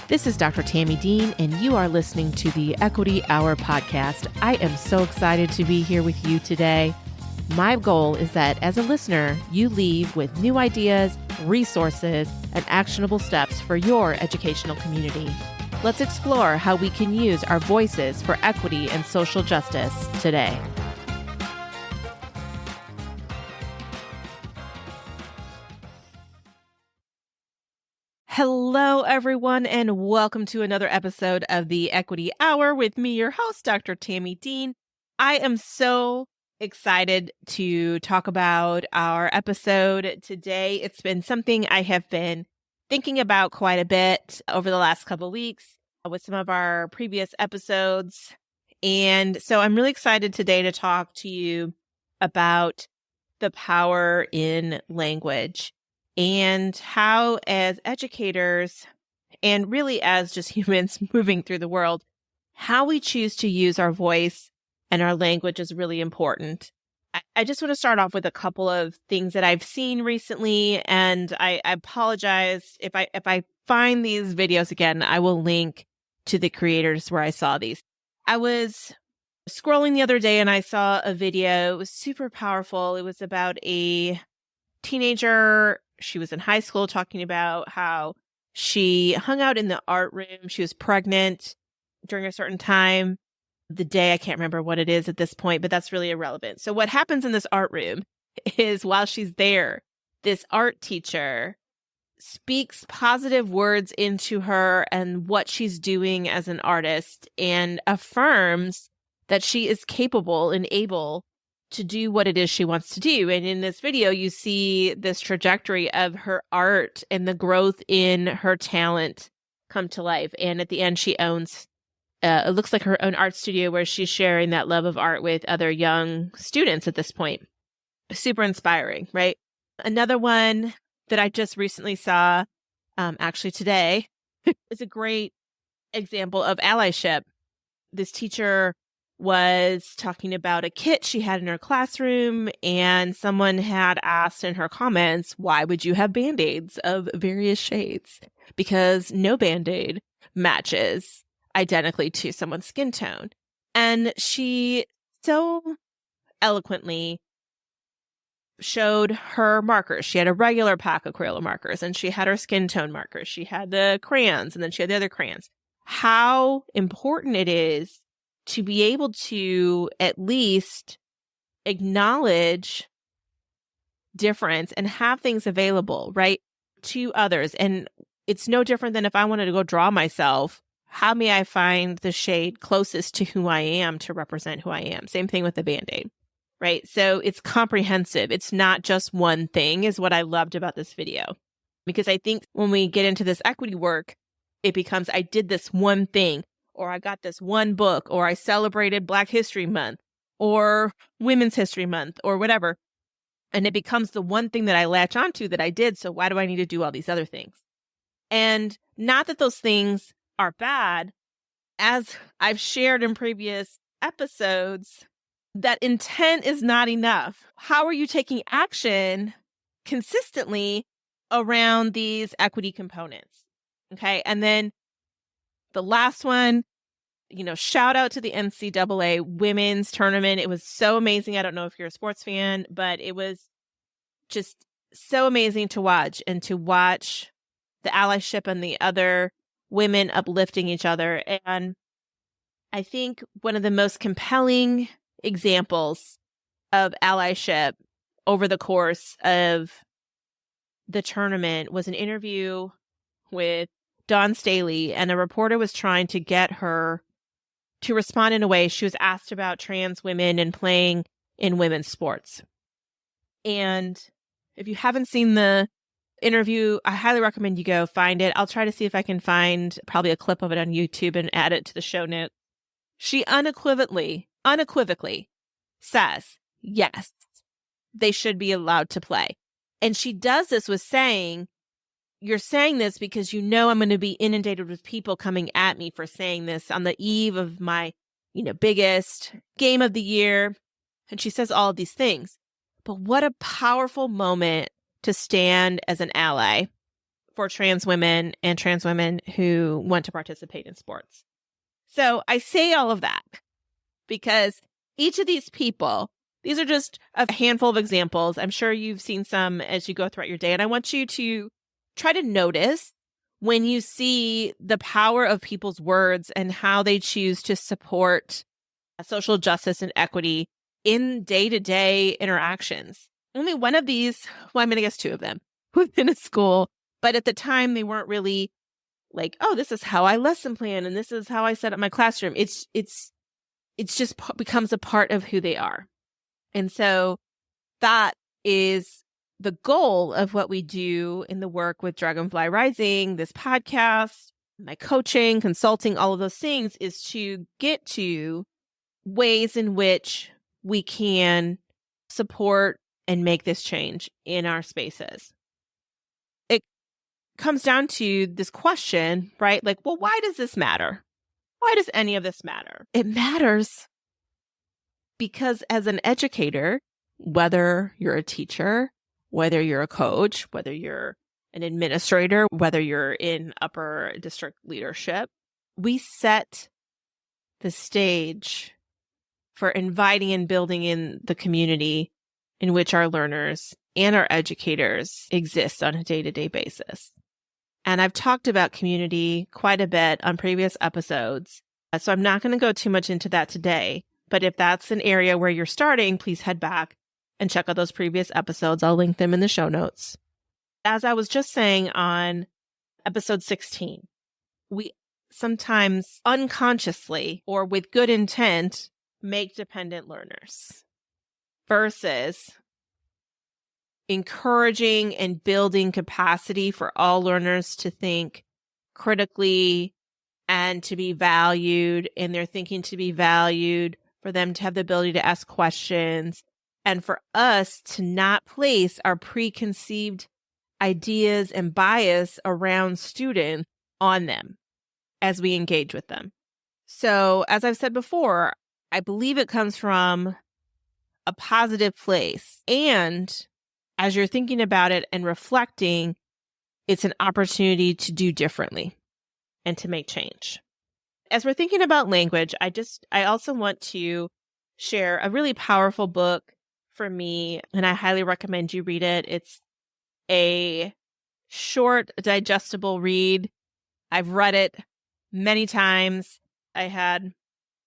This is Dr. Tammy Dean, and you are listening to the Equity Hour podcast. I am so excited to be here with you today. My goal is that as a listener, you leave with new ideas, resources, and actionable steps for your educational community. Let's explore how we can use our voices for equity and social justice today. Hello, everyone, and welcome to another episode of the Equity Hour with me, your host, Dr. Tammy Dean. I am so excited to talk about our episode today. It's been something I have been thinking about quite a bit over the last couple of weeks with some of our previous episodes. And so I'm really excited today to talk to you about the power in language. And how, as educators, and really as just humans moving through the world, how we choose to use our voice and our language is really important. I just want to start off with a couple of things that I've seen recently, and I apologize if I find these videos again. I will link to the creators where I saw these. I was scrolling the other day and I saw a video. It was super powerful. It was about a teenager. She was in high school talking about how she hung out in the art room. She was pregnant during a certain time. The day, I can't remember what it is at this point, but that's really irrelevant. So what happens in this art room is while she's there, this art teacher speaks positive words into her and what she's doing as an artist and affirms that she is capable and able to do what it is she wants to do. And in this video, you see this trajectory of her art and the growth in her talent come to life. And at the end, she owns, it looks like her own art studio where she's sharing that love of art with other young students at this point. Super inspiring, right? Another one that I just recently saw, actually today, is a great example of allyship. This teacher was talking about a kit she had in her classroom, and someone had asked in her comments, why would you have Band-Aids of various shades? Because no Band-Aid matches identically to someone's skin tone. And she so eloquently showed her markers. She had a regular pack of Crayola markers, and she had her skin tone markers. She had the crayons, and then she had the other crayons. How important it is to be able to at least acknowledge difference and have things available, right, to others. And it's no different than if I wanted to go draw myself. How may I find the shade closest to who I am to represent who I am? Same thing with the Band-Aid, right? So it's comprehensive. It's not just one thing is what I loved about this video. Because I think when we get into this equity work, it becomes, I did this one thing, or I got this one book, or I celebrated Black History Month, or Women's History Month, or whatever. And it becomes the one thing that I latch onto that I did. So why do I need to do all these other things? And not that those things are bad. As I've shared in previous episodes, that intent is not enough. How are you taking action consistently around these equity components? Okay. And then the last one, shout out to the NCAA women's tournament. It was so amazing. I don't know if you're a sports fan, but it was just so amazing to watch and to watch the allyship and the other women uplifting each other. And I think one of the most compelling examples of allyship over the course of the tournament was an interview with Dawn Staley, and a reporter was trying to get her to respond in a way. She was asked about trans women and playing in women's sports. And if you haven't seen the interview, I highly recommend you go find it. I'll try to see if I can find probably a clip of it on YouTube and add it to the show notes. She unequivocally says, yes, they should be allowed to play. And she does this with saying, you're saying this because I'm going to be inundated with people coming at me for saying this on the eve of my, biggest game of the year. And she says all of these things. But what a powerful moment to stand as an ally for trans women and trans women who want to participate in sports. So I say all of that because each of these people, these are just a handful of examples. I'm sure you've seen some as you go throughout your day. And I want you to try to notice when you see the power of people's words and how they choose to support social justice and equity in day-to-day interactions. Only one of these, well, I guess two of them within a school, but at the time they weren't really like, oh, this is how I lesson plan and this is how I set up my classroom. It's just becomes a part of who they are. And so that is the goal of what we do in the work with Dragonfly Rising, this podcast, my coaching, consulting, all of those things is to get to ways in which we can support and make this change in our spaces. It comes down to this question, right? Like, well, why does this matter? Why does any of this matter? It matters because as an educator, whether you're a teacher, whether you're a coach, whether you're an administrator, whether you're in upper district leadership, we set the stage for inviting and building in the community in which our learners and our educators exist on a day-to-day basis. And I've talked about community quite a bit on previous episodes, so I'm not going to go too much into that today. But if that's an area where you're starting, please head back and check out those previous episodes. I'll link them in the show notes. As I was just saying on episode 16, we sometimes unconsciously or with good intent make dependent learners versus encouraging and building capacity for all learners to think critically and to be valued, and their thinking to be valued, for them to have the ability to ask questions, and for us to not place our preconceived ideas and bias around students on them as we engage with them. So, as I've said before, I believe it comes from a positive place. And as you're thinking about it and reflecting, it's an opportunity to do differently and to make change. As we're thinking about language, I also want to share a really powerful book for me, and I highly recommend you read it. It's a short, digestible read. I've read it many times. I had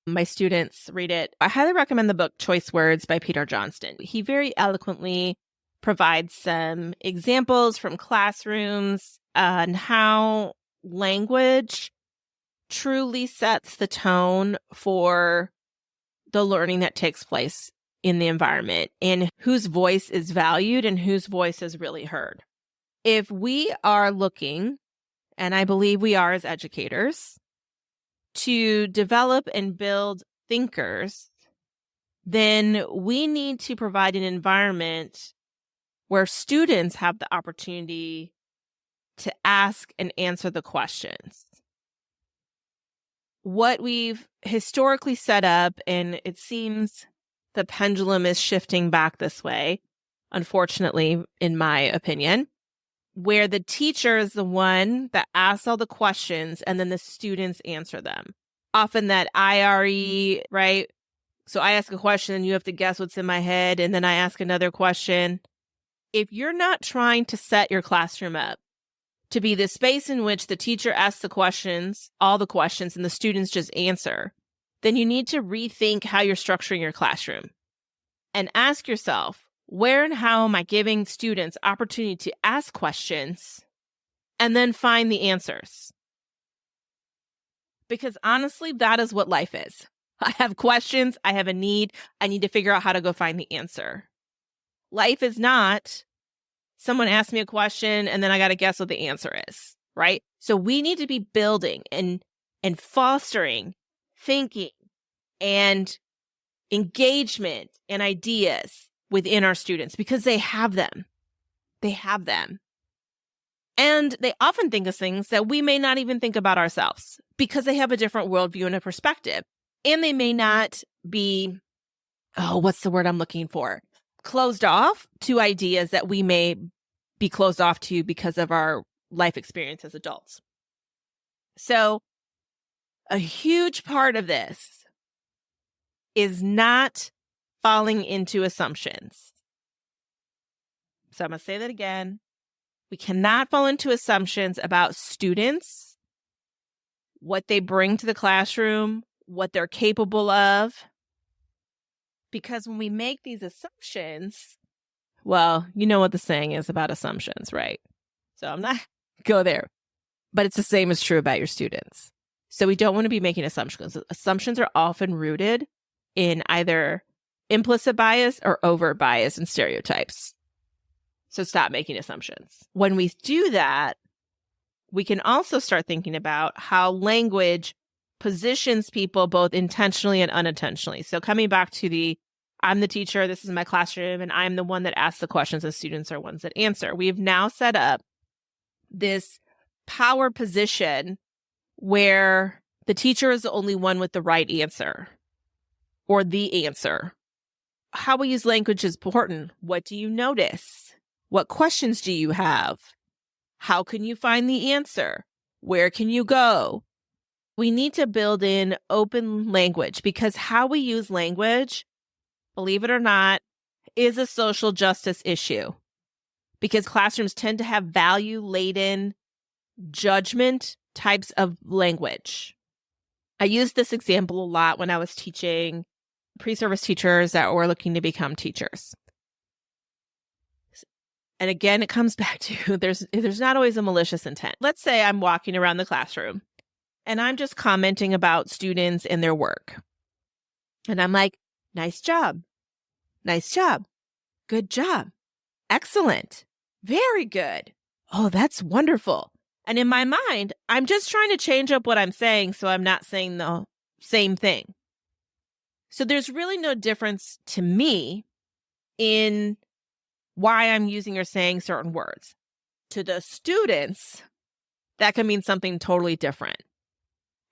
my students read it. I highly recommend the book Choice Words by Peter Johnston. He very eloquently provides some examples from classrooms on how language truly sets the tone for the learning that takes place in the environment and whose voice is valued and whose voice is really heard. If we are looking, and I believe we are as educators, to develop and build thinkers, then we need to provide an environment where students have the opportunity to ask and answer the questions. What we've historically set up, and it seems the pendulum is shifting back this way, unfortunately, in my opinion, where the teacher is the one that asks all the questions and then the students answer them. Often that IRE, right? So I ask a question and you have to guess what's in my head, and then I ask another question. If you're not trying to set your classroom up to be the space in which the teacher asks the questions, all the questions, and the students just answer, then you need to rethink how you're structuring your classroom and ask yourself, where and how am I giving students opportunity to ask questions and then find the answers? Because honestly, that is what life is. I have questions, I have a need, I need to figure out how to go find the answer. Life is not someone asked me a question and then I got to guess what the answer is, right? So we need to be building and fostering thinking and engagement and ideas within our students because they have them. They have them. And they often think of things that we may not even think about ourselves because they have a different worldview and a perspective. And they may not be, what's the word I'm looking for? Closed off to ideas that we may be closed off to because of our life experience as adults. So a huge part of this is not falling into assumptions. So I'm going to say that again. We cannot fall into assumptions about students, what they bring to the classroom, what they're capable of. Because when we make these assumptions, well, you know what the saying is about assumptions, right? So I'm not go there. But it's the same is true about your students. So we don't want to be making assumptions. Assumptions are often rooted in either implicit bias or overt bias and stereotypes. So stop making assumptions. When we do that, we can also start thinking about how language positions people both intentionally and unintentionally. So coming back to I'm the teacher, this is my classroom, and I'm the one that asks the questions, and students are ones that answer. We've now set up this power position where the teacher is the only one with the right answer or the answer. How we use language is important. What do you notice? What questions do you have? How can you find the answer? Where can you go? We need to build in open language because how we use language, believe it or not, is a social justice issue because classrooms tend to have value-laden judgment types of language. I used this example a lot when I was teaching pre-service teachers that were looking to become teachers. And again, it comes back to there's not always a malicious intent. Let's say I'm walking around the classroom and I'm just commenting about students and their work. And I'm like, nice job. Nice job. Good job. Excellent. Very good. Oh, that's wonderful. And in my mind, I'm just trying to change up what I'm saying so I'm not saying the same thing. So there's really no difference to me in why I'm using or saying certain words. To the students, that can mean something totally different.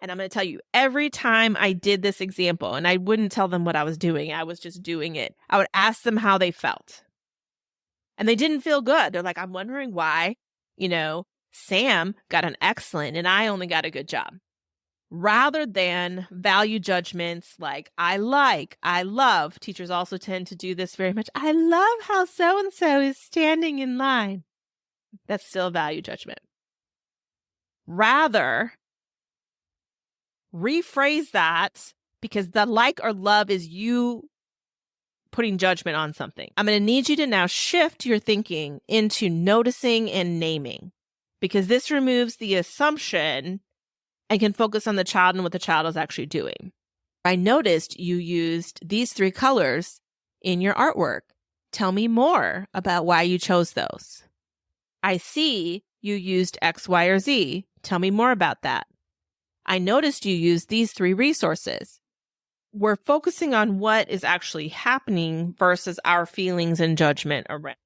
And I'm going to tell you, every time I did this example, and I wouldn't tell them what I was doing, I was just doing it, I would ask them how they felt. And they didn't feel good. They're like, I'm wondering why, Sam got an excellent and I only got a good job. Rather than value judgments like, I love. Teachers also tend to do this very much. I love how so-and-so is standing in line. That's still a value judgment. Rather, rephrase that because the like or love is you putting judgment on something. I'm going to need you to now shift your thinking into noticing and naming because this removes the assumption and can focus on the child and what the child is actually doing. I noticed you used these 3 colors in your artwork. Tell me more about why you chose those. I see you used X, Y, or Z. Tell me more about that. I noticed you used these 3 resources. We're focusing on what is actually happening versus our feelings and judgment around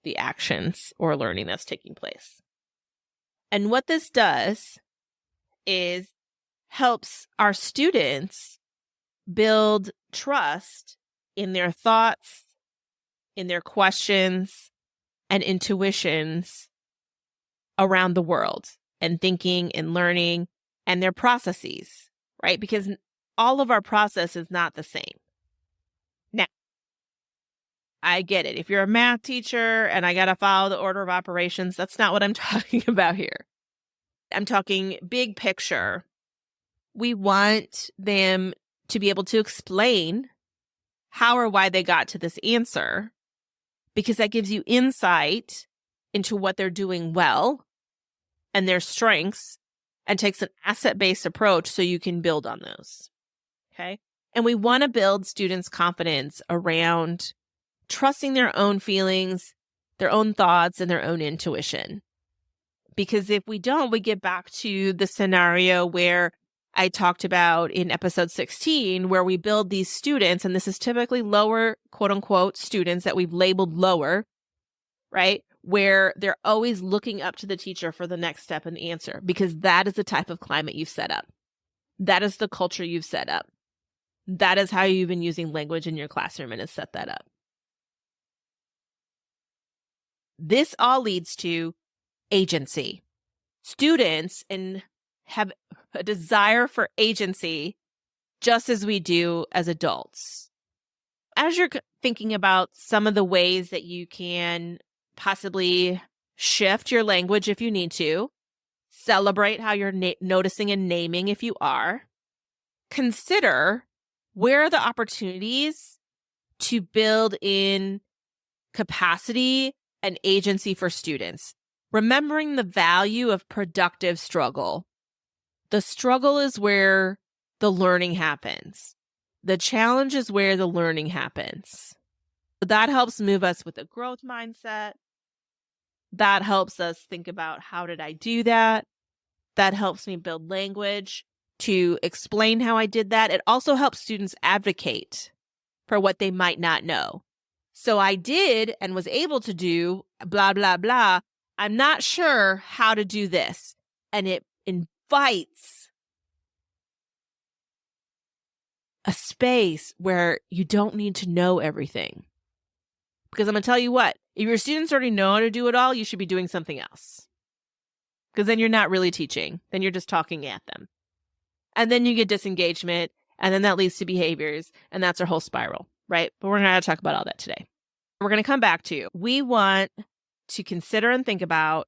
the actions or learning that's taking place. And what this does is helps our students build trust in their thoughts, in their questions, and intuitions around the world and thinking and learning and their processes, right? Because all of our process is not the same. Now, I get it. If you're a math teacher and I got to follow the order of operations, that's not what I'm talking about here. I'm talking big picture. We want them to be able to explain how or why they got to this answer because that gives you insight into what they're doing well and their strengths and takes an asset-based approach so you can build on those. Okay? And we want to build students' confidence around trusting their own feelings, their own thoughts, and their own intuition. Because if we don't, we get back to the scenario where I talked about in episode 16, where we build these students, and this is typically lower, quote unquote, students that we've labeled lower, right? Where they're always looking up to the teacher for the next step and answer, because that is the type of climate you've set up. That is the culture you've set up. That is how you've been using language in your classroom and has set that up. This all leads to agency. Students have a desire for agency just as we do as adults. As you're thinking about some of the ways that you can possibly shift your language if you need to, celebrate how you're noticing and naming if you are, consider where are the opportunities to build in capacity and agency for students, remembering the value of productive struggle. The struggle is where the learning happens. The challenge is where the learning happens. That helps move us with a growth mindset. That helps us think about, how did I do that? That helps me build language to explain how I did that. It also helps students advocate for what they might not know. So I did and was able to do blah, blah, blah. I'm not sure how to do this. And it invites a space where you don't need to know everything. Because I'm going to tell you what, if your students already know how to do it all, you should be doing something else. Because then you're not really teaching. Then you're just talking at them. And then you get disengagement, and then that leads to behaviors, and that's our whole spiral, right? But we're not going to talk about all that today. We're going to come back to, we want to consider and think about,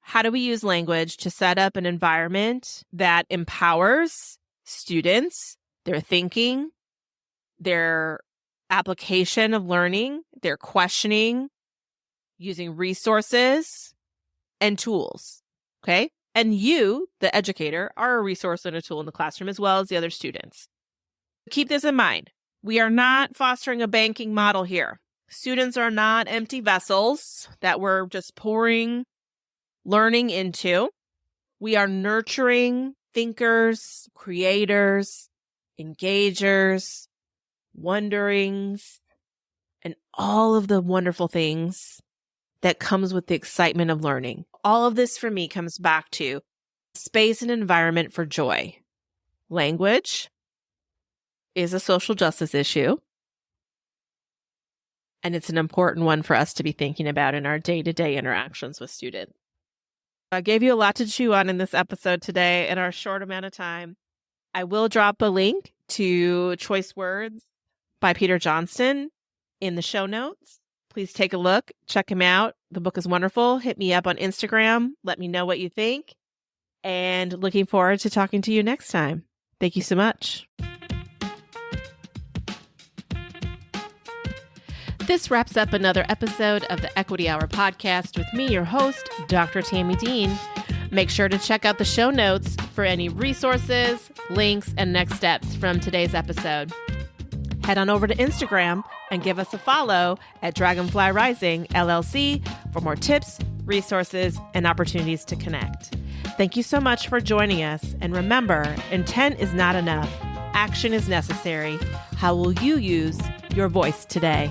how do we use language to set up an environment that empowers students, their thinking, their application of learning, their questioning, using resources and tools, okay? And you, the educator, are a resource and a tool in the classroom as well as the other students. Keep this in mind. We are not fostering a banking model here. Students are not empty vessels that we're just pouring learning into. We are nurturing thinkers, creators, engagers, wonderings, and all of the wonderful things that comes with the excitement of learning. All of this for me comes back to space and environment for joy. Language is a social justice issue, and it's an important one for us to be thinking about in our day-to-day interactions with students. I gave you a lot to chew on in this episode today in our short amount of time. I will drop a link to Choice Words by Peter Johnston in the show notes. Please take a look, check him out. The book is wonderful. Hit me up on Instagram. Let me know what you think. And looking forward to talking to you next time. Thank you so much. This wraps up another episode of the Equity Hour podcast with me, your host, Dr. Tammy Dean. Make sure to check out the show notes for any resources, links, and next steps from today's episode. Head on over to Instagram and give us a follow at Dragonfly Rising LLC for more tips, resources, and opportunities to connect. Thank you so much for joining us. And remember, intent is not enough. Action is necessary. How will you use your voice today?